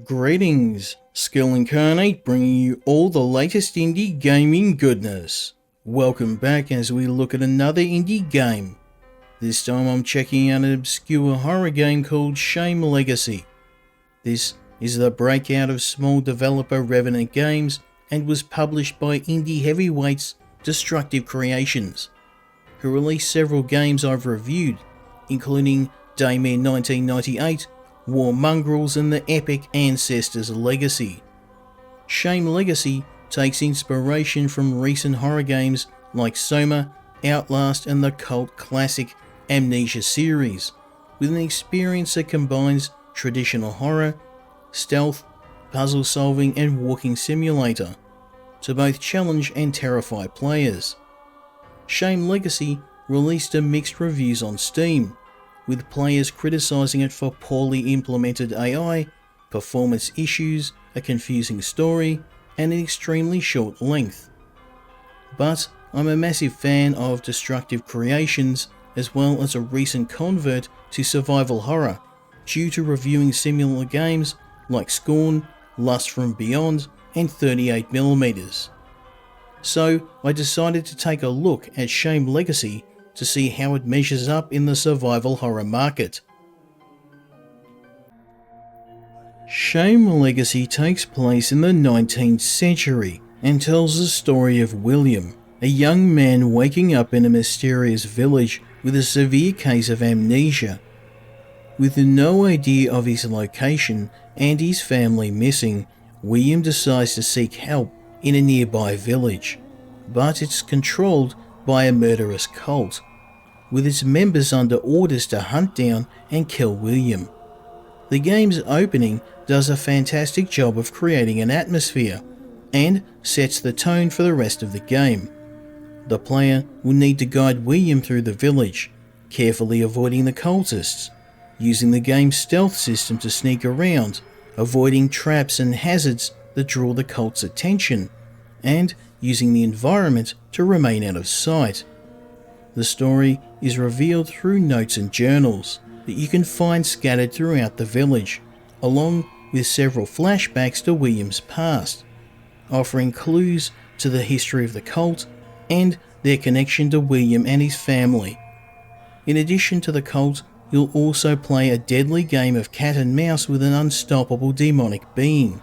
Greetings, Skill Incarnate bringing you all the latest indie gaming goodness. Welcome back as we look at another indie game. This time I'm checking out an obscure horror game called Shame Legacy. This is the breakout of small developer Revenant Games and was published by indie heavyweights Destructive Creations, who released several games I've reviewed, including Daymare 1998, War Mongrels and the epic Ancestors Legacy. Shame Legacy takes inspiration from recent horror games like Soma, Outlast and the cult classic Amnesia series, with an experience that combines traditional horror, stealth, puzzle solving and walking simulator to both challenge and terrify players. Shame Legacy released a mixed reviews on Steam, with players criticising it for poorly implemented AI, performance issues, a confusing story, and an extremely short length. But I'm a massive fan of Destructive Creations, as well as a recent convert to survival horror, due to reviewing similar games like Scorn, Lust from Beyond, and 38mm. So I decided to take a look at Shame Legacy to see how it measures up in the survival horror market. Shame Legacy takes place in the 19th century and tells the story of William, a young man waking up in a mysterious village with a severe case of amnesia. With no idea of his location and his family missing, William decides to seek help in a nearby village, but it's controlled by a murderous cult, with its members under orders to hunt down and kill William. The game's opening does a fantastic job of creating an atmosphere and sets the tone for the rest of the game. The player will need to guide William through the village, carefully avoiding the cultists, using the game's stealth system to sneak around, avoiding traps and hazards that draw the cult's attention, and using the environment to remain out of sight. The story is revealed through notes and journals that you can find scattered throughout the village, along with several flashbacks to William's past, offering clues to the history of the cult and their connection to William and his family. In addition to the cult, you'll also play a deadly game of cat and mouse with an unstoppable demonic being,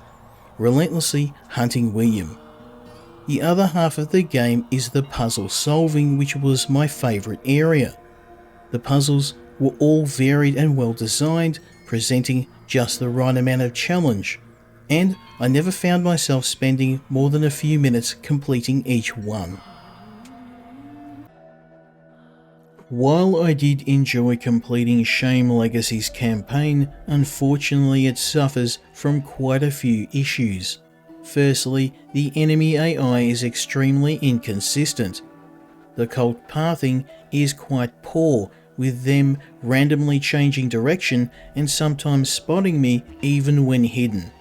relentlessly hunting William. The other half of the game is the puzzle solving, which was my favourite area. The puzzles were all varied and well designed, presenting just the right amount of challenge, and I never found myself spending more than a few minutes completing each one. While I did enjoy completing Shame Legacy's campaign, unfortunately it suffers from quite a few issues. Firstly, the enemy AI is extremely inconsistent. The cult pathing is quite poor, with them randomly changing direction and sometimes spotting me even when hidden.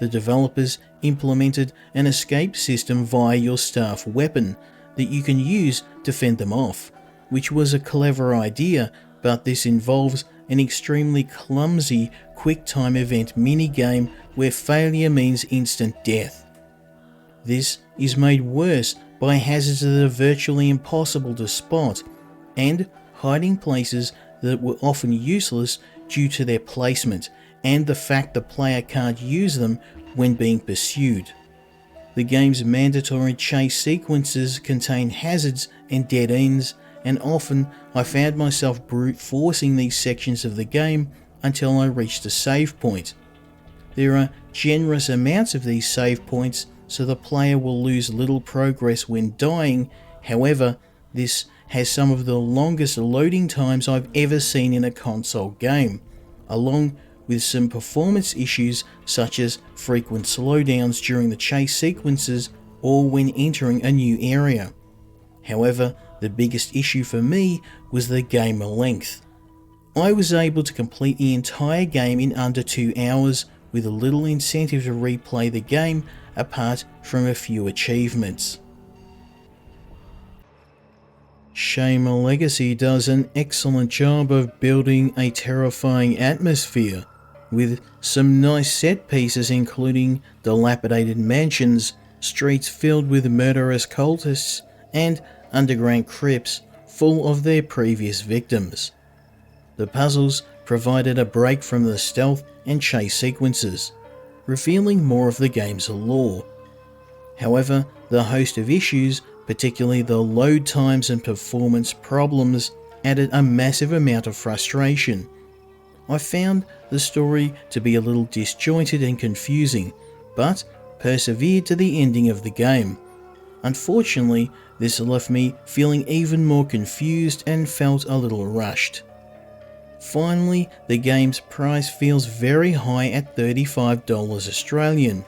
The developers implemented an escape system via your staff weapon that you can use to fend them off, which was a clever idea, but this involves an extremely clumsy quick-time event minigame where failure means instant death. This is made worse by hazards that are virtually impossible to spot and hiding places that were often useless due to their placement and the fact the player can't use them when being pursued. The game's mandatory chase sequences contain hazards and dead ends, and often I found myself brute forcing these sections of the game until I reached a save point. There are generous amounts of these save points, so the player will lose little progress when dying. However, this has some of the longest loading times I've ever seen in a console game, along with some performance issues such as frequent slowdowns during the chase sequences or when entering a new area. However, the biggest issue for me was the game length. I was able to complete the entire game in under 2 hours with little incentive to replay the game apart from a few achievements. Shame Legacy does an excellent job of building a terrifying atmosphere, with some nice set pieces including dilapidated mansions, streets filled with murderous cultists, and underground crypts full of their previous victims. The puzzles provided a break from the stealth and chase sequences, revealing more of the game's lore. However, the host of issues, particularly the load times and performance problems, added a massive amount of frustration. I found the story to be a little disjointed and confusing, but persevered to the ending of the game. Unfortunately, this left me feeling even more confused and felt a little rushed. Finally, the game's price feels very high at $35 Australian,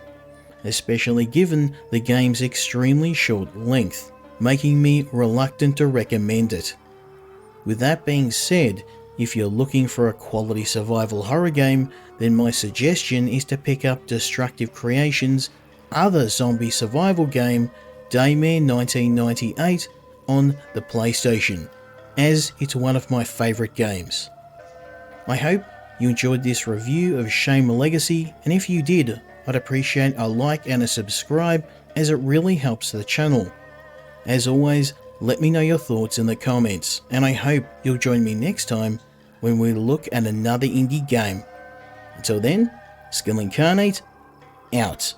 especially given the game's extremely short length, making me reluctant to recommend it. With that being said, if you're looking for a quality survival horror game, then my suggestion is to pick up Destructive Creations' other zombie survival game, Daymare 1998, on the PlayStation, as it's one of my favourite games. I hope you enjoyed this review of Shame Legacy, and if you did, I'd appreciate a like and a subscribe, as it really helps the channel. As always, let me know your thoughts in the comments, and I hope you'll join me next time when we look at another indie game. Until then, Skill Incarnate, out.